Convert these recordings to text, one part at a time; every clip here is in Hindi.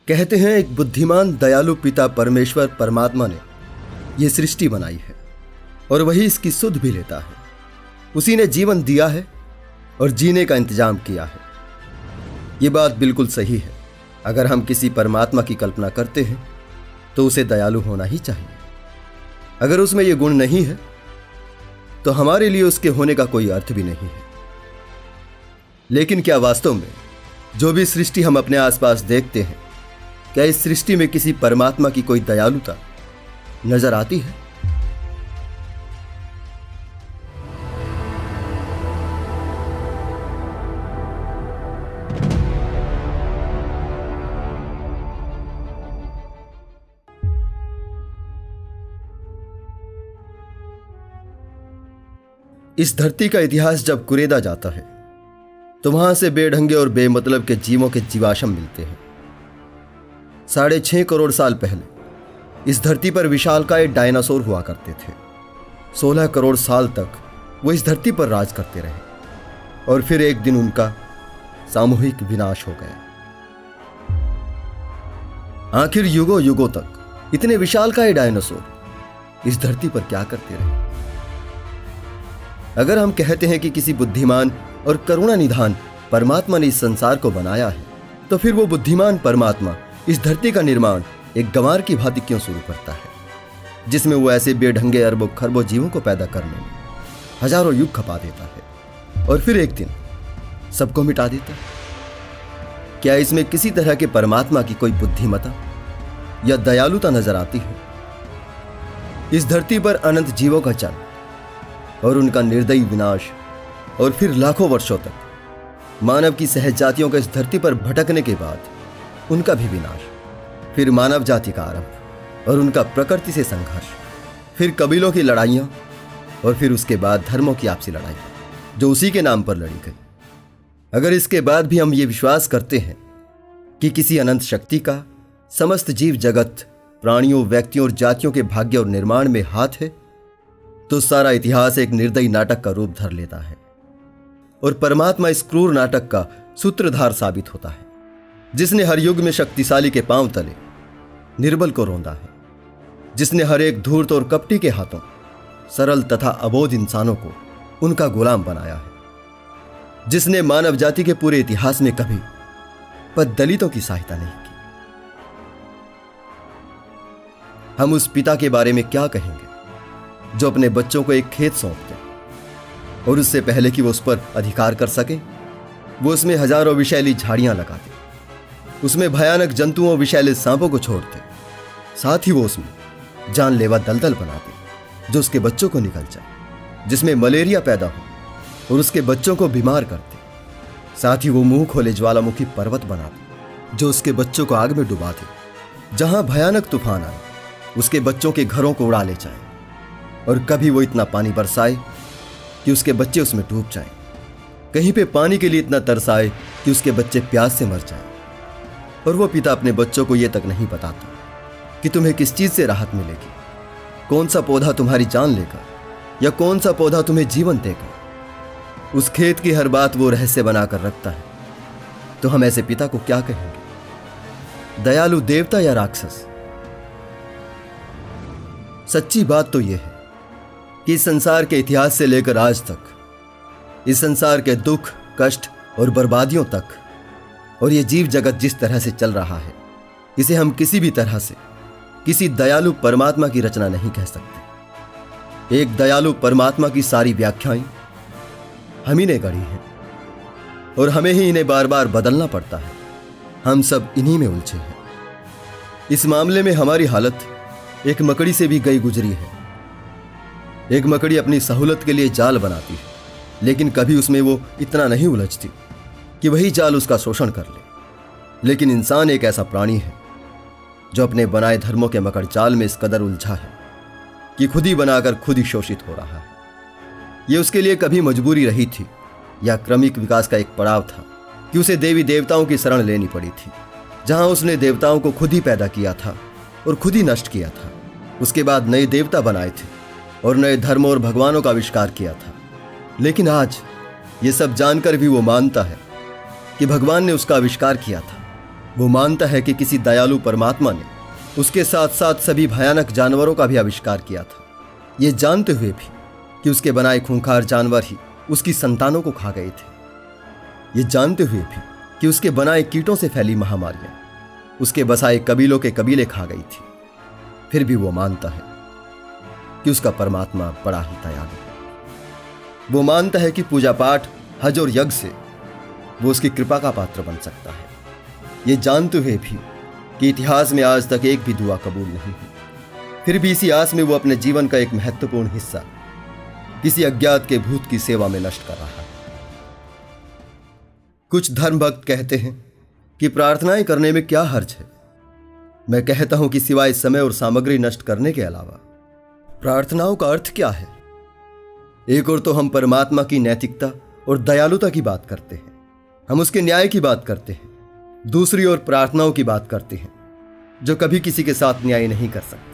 कहते हैं एक बुद्धिमान दयालु पिता परमेश्वर परमात्मा ने यह सृष्टि बनाई है और वही इसकी सुध भी लेता है। उसी ने जीवन दिया है और जीने का इंतजाम किया है। ये बात बिल्कुल सही है। अगर हम किसी परमात्मा की कल्पना करते हैं तो उसे दयालु होना ही चाहिए। अगर उसमें यह गुण नहीं है तो हमारे लिए उसके होने का कोई अर्थ भी नहीं है। लेकिन क्या वास्तव में जो भी सृष्टि हम अपने आसपास देखते हैं, क्या इस सृष्टि में किसी परमात्मा की कोई दयालुता नजर आती है? इस धरती का इतिहास जब कुरेदा जाता है तो वहां से बेढंगे और बेमतलब के जीवों के जीवाश्म मिलते हैं। 6.5 करोड़ साल पहले इस धरती पर विशालकाय डायनासोर हुआ करते थे। 16 करोड़ साल तक वो इस धरती पर राज करते रहे और फिर एक दिन उनका सामूहिक विनाश हो गया। आखिर युगों युगों तक इतने विशालकाय डायनासोर इस धरती पर क्या करते रहे? अगर हम कहते हैं कि किसी बुद्धिमान और करुणा निधान परमात्मा ने इस संसार को बनाया है, तो फिर वो बुद्धिमान परमात्मा इस धरती का निर्माण एक गंवार की भांति क्यों शुरू करता है, जिसमें वो ऐसे बेढंगे अरबों खरबों जीवों को पैदा करने में हजारों युग खपा देता है और फिर एक दिन सबको मिटा देता है? क्या इसमें किसी तरह के परमात्मा की कोई बुद्धिमता या दयालुता नजर आती है? इस धरती पर अनंत जीवों का जन्म और उनका निर्दयी विनाश और फिर लाखों वर्षों तक मानव की सहज जातियों का इस धरती पर भटकने के बाद उनका भी विनाश, फिर मानव जाति का आरंभ और उनका प्रकृति से संघर्ष, फिर कबीलों की लड़ाइयां और फिर उसके बाद धर्मों की आपसी लड़ाई जो उसी के नाम पर लड़ी गई। अगर इसके बाद भी हम ये विश्वास करते हैं कि किसी अनंत शक्ति का समस्त जीव जगत, प्राणियों, व्यक्तियों और जातियों के भाग्य और निर्माण में हाथ है, तो सारा इतिहास एक निर्दयी नाटक का रूप धर लेता है और परमात्मा इस क्रूर नाटक का सूत्रधार साबित होता है, जिसने हर युग में शक्तिशाली के पांव तले निर्बल को रौंदा है, जिसने हर एक धूर्त और कपटी के हाथों सरल तथा अबोध इंसानों को उनका गुलाम बनाया है, जिसने मानव जाति के पूरे इतिहास में कभी पद दलितों की सहायता नहीं की। हम उस पिता के बारे में क्या कहेंगे जो अपने बच्चों को एक खेत सौंप दे और उससे पहले कि वो उस पर अधिकार कर सके, वो उसमें हजारों विषैली झाड़ियां लगा दे, उसमें भयानक जंतुओं और विषैले सांपों को छोड़ दे, साथ ही वो उसमें जानलेवा दलदल बना दे जो उसके बच्चों को निकल जाए, जिसमें मलेरिया पैदा हो और उसके बच्चों को बीमार कर दे, साथ ही वो मुंह खोले ज्वालामुखी पर्वत बना दे जो उसके बच्चों को आग में डुबा दे, जहां भयानक तूफान आए उसके बच्चों के घरों को उड़ा ले जाए और कभी वो इतना पानी बरसाए कि उसके बच्चे उसमें डूब जाएं, कहीं पे पानी के लिए इतना तरसाए कि उसके बच्चे प्यास से मर जाएं। और वो पिता अपने बच्चों को ये तक नहीं बताता कि तुम्हें किस चीज से राहत मिलेगी, कौन सा पौधा तुम्हारी जान लेगा या कौन सा पौधा तुम्हें जीवन देगा। उस खेत की हर बात वो रहस्य बनाकर रखता है। तो हम ऐसे पिता को क्या कहेंगे, दयालु देवता या राक्षस? सच्ची बात तो यह है कि इस संसार के इतिहास से लेकर आज तक इस संसार के दुख, कष्ट और बर्बादियों तक और ये जीव जगत जिस तरह से चल रहा है, इसे हम किसी भी तरह से किसी दयालु परमात्मा की रचना नहीं कह सकते। एक दयालु परमात्मा की सारी व्याख्याएं हम ही ने गढ़ी हैं और हमें ही इन्हें बार बार बदलना पड़ता है। हम सब इन्हीं में उलझे हैं। इस मामले में हमारी हालत एक मकड़ी से भी गई गुजरी है। एक मकड़ी अपनी सहूलत के लिए जाल बनाती है, लेकिन कभी उसमें वो इतना नहीं उलझती कि वही जाल उसका शोषण कर ले। लेकिन इंसान एक ऐसा प्राणी है जो अपने बनाए धर्मों के मकड़ जाल में इस कदर उलझा है कि खुद ही बनाकर खुद ही शोषित हो रहा है। यह उसके लिए कभी मजबूरी रही थी या क्रमिक विकास का एक पड़ाव था कि उसे देवी देवताओं की शरण लेनी पड़ी थी, जहां उसने देवताओं को खुद ही पैदा किया था और खुद ही नष्ट किया था। उसके बाद नए देवता बनाए थे और नए धर्मों और भगवानों का आविष्कार किया था। लेकिन आज ये सब जानकर भी वो मानता है कि भगवान ने उसका आविष्कार किया था वो मानता है कि किसी दयालु परमात्मा ने उसके साथ साथ सभी भयानक जानवरों का भी आविष्कार किया था, ये जानते हुए भी कि उसके बनाए खूंखार जानवर ही उसकी संतानों को खा गए थे। ये जानते हुए भी कि उसके बनाए कीटों से फैली महामारियां उसके बसाए कबीलों के कबीले खा गई थी, फिर भी वो मानता है कि उसका परमात्मा बड़ा ही दयालु है। वो मानता है कि पूजा पाठ, हज और यज्ञ से वो उसकी कृपा का पात्र बन सकता है, ये जानते हुए भी कि इतिहास में आज तक एक भी दुआ कबूल नहीं हुई। फिर भी इसी आस में वो अपने जीवन का एक महत्वपूर्ण हिस्सा किसी अज्ञात के भूत की सेवा में नष्ट कर रहा है। कुछ धर्म भक्त कहते हैं कि प्रार्थनाएं करने में क्या हर्ज है। मैं कहता हूं कि सिवाय समय और सामग्री नष्ट करने के अलावा प्रार्थनाओं का अर्थ क्या है। एक और तो हम परमात्मा की नैतिकता और दयालुता की बात करते हैं, हम उसके न्याय की बात करते हैं। दूसरी ओर प्रार्थनाओं की बात करते हैं जो कभी किसी के साथ न्याय नहीं कर सकते।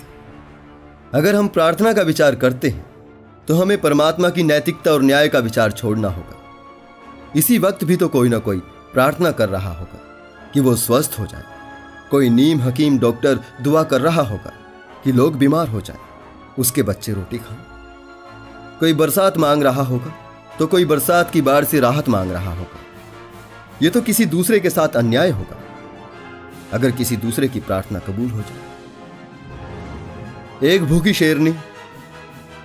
अगर हम प्रार्थना का विचार करते हैं तो हमें परमात्मा की नैतिकता और न्याय का विचार छोड़ना होगा। इसी वक्त भी तो कोई ना कोई प्रार्थना कर रहा होगा कि वो स्वस्थ हो जाए, कोई नीम हकीम डॉक्टर दुआ कर रहा होगा कि लोग बीमार हो जाए, उसके बच्चे रोटी खाएं। कोई बरसात मांग रहा होगा तो कोई बरसात की बाढ़ से राहत मांग रहा होगा। ये तो किसी दूसरे के साथ अन्याय होगा अगर किसी दूसरे की प्रार्थना कबूल हो जाए। एक भूखी शेरनी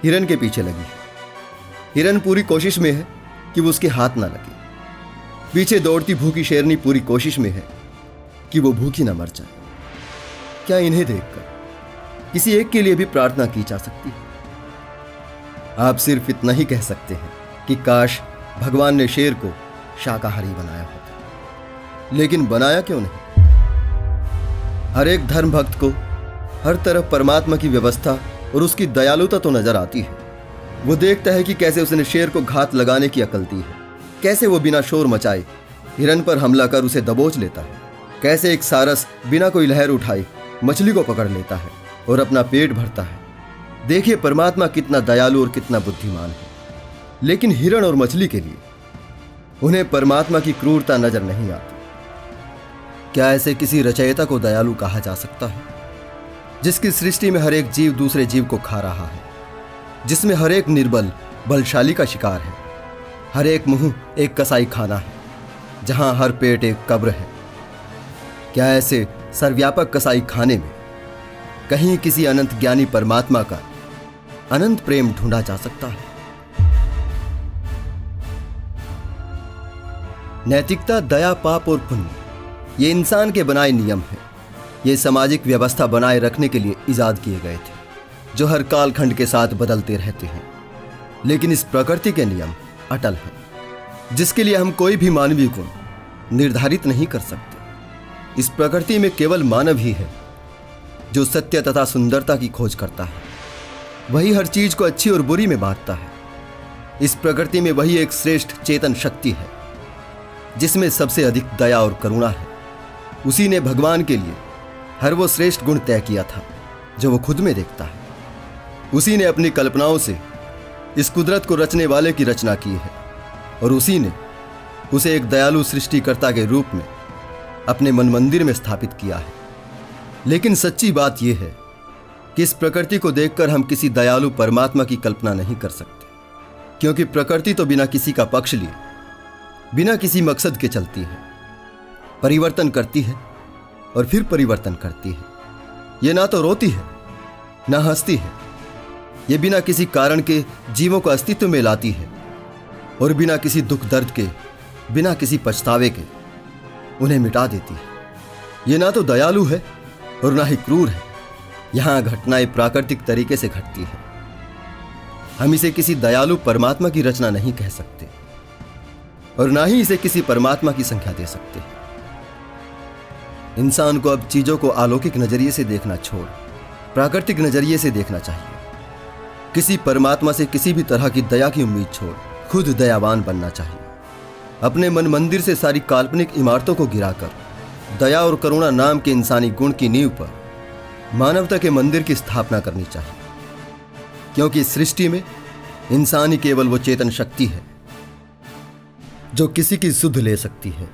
हिरन के पीछे लगी है। हिरन पूरी कोशिश में है कि वो उसके हाथ ना लगे। पीछे दौड़ती भूखी शेरनी पूरी कोशिश में है कि वो भूखी ना मर जाए। क्या इन्हें देखकर किसी एक के लिए भी प्रार्थना की जा सकती है? आप सिर्फ इतना ही कह सकते हैं कि काश भगवान ने शेर को शाकाहारी बनाया होता। लेकिन बनाया क्यों नहीं? हर एक धर्म भक्त को हर तरफ परमात्मा की व्यवस्था और उसकी दयालुता तो नजर आती है। वो देखता है कि कैसे उसने शेर को घात लगाने की अकल दी है, कैसे वो बिना शोर मचाए हिरन पर हमला कर उसे दबोच लेता है, कैसे एक सारस बिना कोई लहर उठाए मछली को पकड़ लेता है और अपना पेट भरता है। देखिए परमात्मा कितना दयालु और कितना बुद्धिमान है। लेकिन हिरण और मछली के लिए उन्हें परमात्मा की क्रूरता नजर नहीं आती। क्या ऐसे किसी रचयिता को दयालु कहा जा सकता है जिसकी सृष्टि में हर एक जीव दूसरे जीव को खा रहा है, जिसमें हर एक निर्बल बलशाली का शिकार है, हर एक मुंह एक कसाई खाना है, जहां हर पेट एक कब्र है? क्या ऐसे सर्वव्यापक कसाई खाने में कहीं किसी अनंत ज्ञानी परमात्मा का अनंत प्रेम ढूंढा जा सकता है? नैतिकता, दया, पाप और पुण्य ये इंसान के बनाए नियम हैं। ये सामाजिक व्यवस्था बनाए रखने के लिए इजाद किए गए थे, जो हर कालखंड के साथ बदलते रहते हैं। लेकिन इस प्रकृति के नियम अटल हैं, जिसके लिए हम कोई भी मानवीय गुण निर्धारित नहीं कर सकते। इस प्रकृति में केवल मानव ही है जो सत्य तथा सुंदरता की खोज करता है। वही हर चीज को अच्छी और बुरी में बांटता है। इस प्रकृति में वही एक श्रेष्ठ चेतन शक्ति है जिसमें सबसे अधिक दया और करुणा है। उसी ने भगवान के लिए हर वो श्रेष्ठ गुण तय किया था जो वो खुद में देखता है। उसी ने अपनी कल्पनाओं से इस कुदरत को रचने वाले की रचना की है और उसी ने उसे एक दयालु सृष्टिकर्ता के रूप में अपने मन मंदिर में स्थापित किया है। लेकिन सच्ची बात यह है कि इस प्रकृति को देखकर हम किसी दयालु परमात्मा की कल्पना नहीं कर सकते, क्योंकि प्रकृति तो बिना किसी का पक्ष लिए, बिना किसी मकसद के चलती है, परिवर्तन करती है और फिर परिवर्तन करती है। ये ना तो रोती है ना हंसती है। ये बिना किसी कारण के जीवों को अस्तित्व में लाती है और बिना किसी दुख दर्द के, बिना किसी पछतावे के उन्हें मिटा देती है। ये ना तो दयालु है और ना ही क्रूर है। यहां घटनाएं प्राकृतिक तरीके से घटती है। हम इसे किसी दयालु परमात्मा की रचना नहीं कह सकते और ना ही इसे किसी परमात्मा की संख्या दे सकते। इंसान को अब चीजों को अलौकिक नजरिए से देखना छोड़ प्राकृतिक नजरिए से देखना चाहिए। किसी परमात्मा से किसी भी तरह की दया की उम्मीद छोड़ खुद दयावान बनना चाहिए। अपने मन मंदिर से सारी काल्पनिक इमारतों को गिराकर दया और करुणा नाम के इंसानी गुण की नींव पर मानवता के मंदिर की स्थापना करनी चाहिए, क्योंकि इस सृष्टि में इंसान ही केवल वो चेतन शक्ति है जो किसी की सुध ले सकती है।